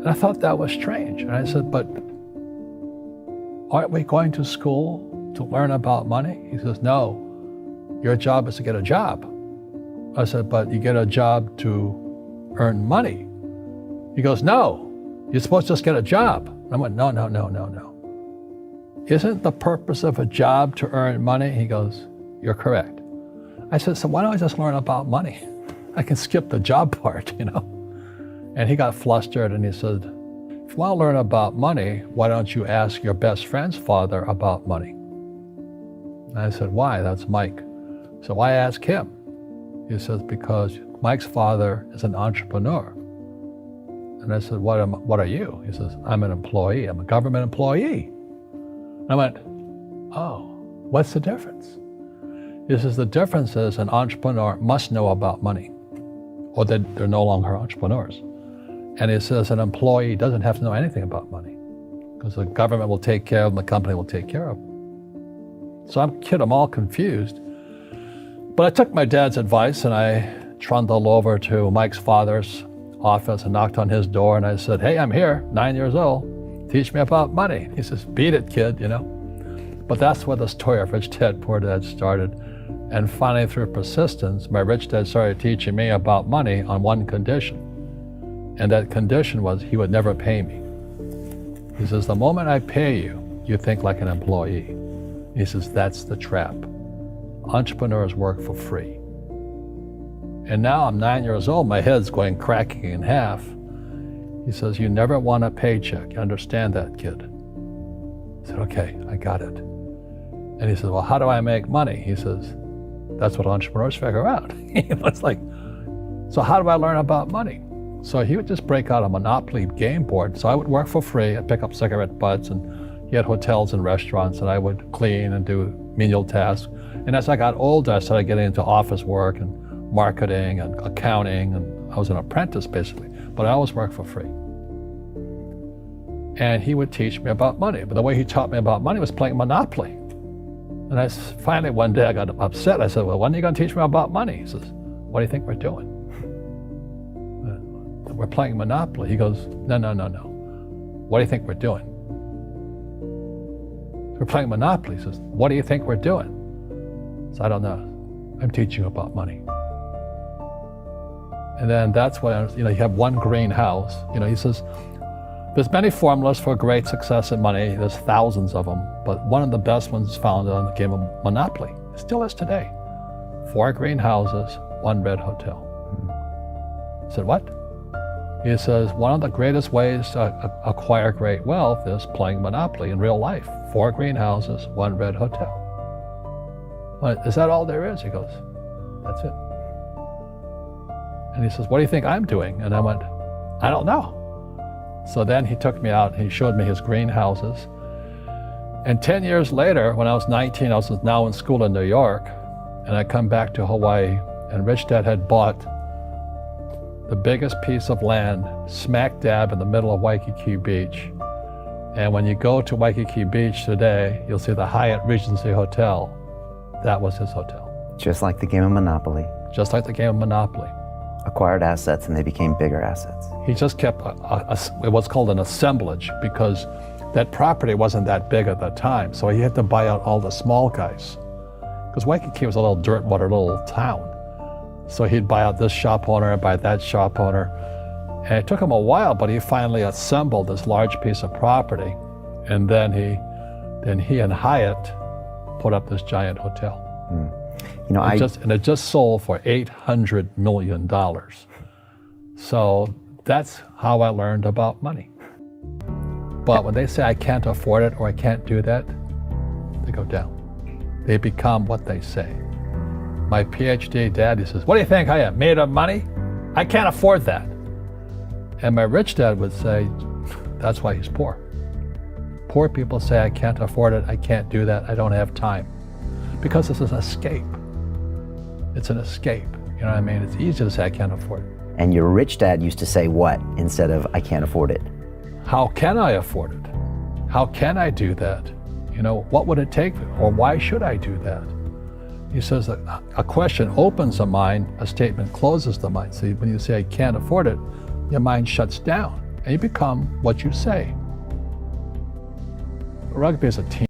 And I thought that was strange. And I said, but aren't we going to school to learn about money? He says, no, your job is to get a job. I said, but you get a job to earn money. He goes, no, you're supposed to just get a job. And I went, no. Isn't the purpose of a job to earn money? He goes, you're correct. I said, so why don't I just learn about money? I can skip the job part, And he got flustered and he said, if you want to learn about money, why don't you ask your best friend's father about money? And I said, why? That's Mike. So why ask him? He says, because Mike's father is an entrepreneur. And I said, what are you? He says, I'm an employee. I'm a government employee. And I went, oh, what's the difference? He says, the difference is an entrepreneur must know about money, or they're no longer entrepreneurs. And he says an employee doesn't have to know anything about money because the government will take care of them, the company will take care of them. So I'm all confused. But I took my dad's advice and I trundled over to Mike's father's office and knocked on his door and I said, hey, I'm here, 9 years old. Teach me about money. He says, beat it, kid, But that's where the story of Rich Dad, Poor Dad started. And finally, through persistence, my rich dad started teaching me about money on one condition. And that condition was he would never pay me. He says, the moment I pay you, you think like an employee. He says, that's the trap. Entrepreneurs work for free. And now I'm 9 years old, my head's cracking in half. He says, you never want a paycheck. You understand that, kid? I said, okay, I got it. And he says, well, how do I make money? He says, that's what entrepreneurs figure out. It's like, so how do I learn about money? So he would just break out a Monopoly game board. So I would work for free. I'd pick up cigarette butts and he had hotels and restaurants and I would clean and do menial tasks. And as I got older, I started getting into office work and marketing and accounting. And I was an apprentice basically, but I always worked for free. And he would teach me about money. But the way he taught me about money was playing Monopoly. And finally one day I got upset. I said, well, when are you going to teach me about money? He says, what do you think we're doing? We're playing Monopoly. He goes, no. What do you think we're doing? We're playing Monopoly. He says, what do you think we're doing? So I don't know. I'm teaching you about money. And then that's when, you have one green house. He says, there's many formulas for great success in money. There's thousands of them, but one of the best ones is found on the game of Monopoly. It still is today. 4 green houses, 1 red hotel. I said, what? He says, one of the greatest ways to acquire great wealth is playing Monopoly in real life. 4 green houses, 1 red hotel. Well, is that all there is? He goes, that's it. And he says, what do you think I'm doing? And I went, I don't know. So then he took me out and he showed me his green houses. And 10 years later, when I was 19, I was now in school in New York, and I come back to Hawaii, and Rich Dad had bought the biggest piece of land smack dab in the middle of Waikiki Beach. And when you go to Waikiki Beach today, you'll see the Hyatt Regency Hotel. That was his hotel. Just like the game of Monopoly. Just like the game of Monopoly. Acquired assets and they became bigger assets. He just kept what's called an assemblage because that property wasn't that big at the time. So he had to buy out all the small guys. Because Waikiki was a little dirtwater little town. So he'd buy out this shop owner and buy that shop owner. And it took him a while, but he finally assembled this large piece of property. And then he and Hyatt put up this giant hotel. It just sold for $800 million. So that's how I learned about money. But when they say I can't afford it or I can't do that, they go down. They become what they say. My PhD dad, he says, what do you think I am, made of money? I can't afford that. And my rich dad would say, that's why he's poor. Poor people say, I can't afford it, I can't do that, I don't have time. Because this is an escape. It's an escape, you know what I mean? It's easy to say I can't afford it. And your rich dad used to say what instead of I can't afford it? How can I afford it? How can I do that? What would it take, or why should I do that? He says that a question opens the mind, a statement closes the mind. See, when you say I can't afford it, your mind shuts down. and you become what you say. Rugby is a team.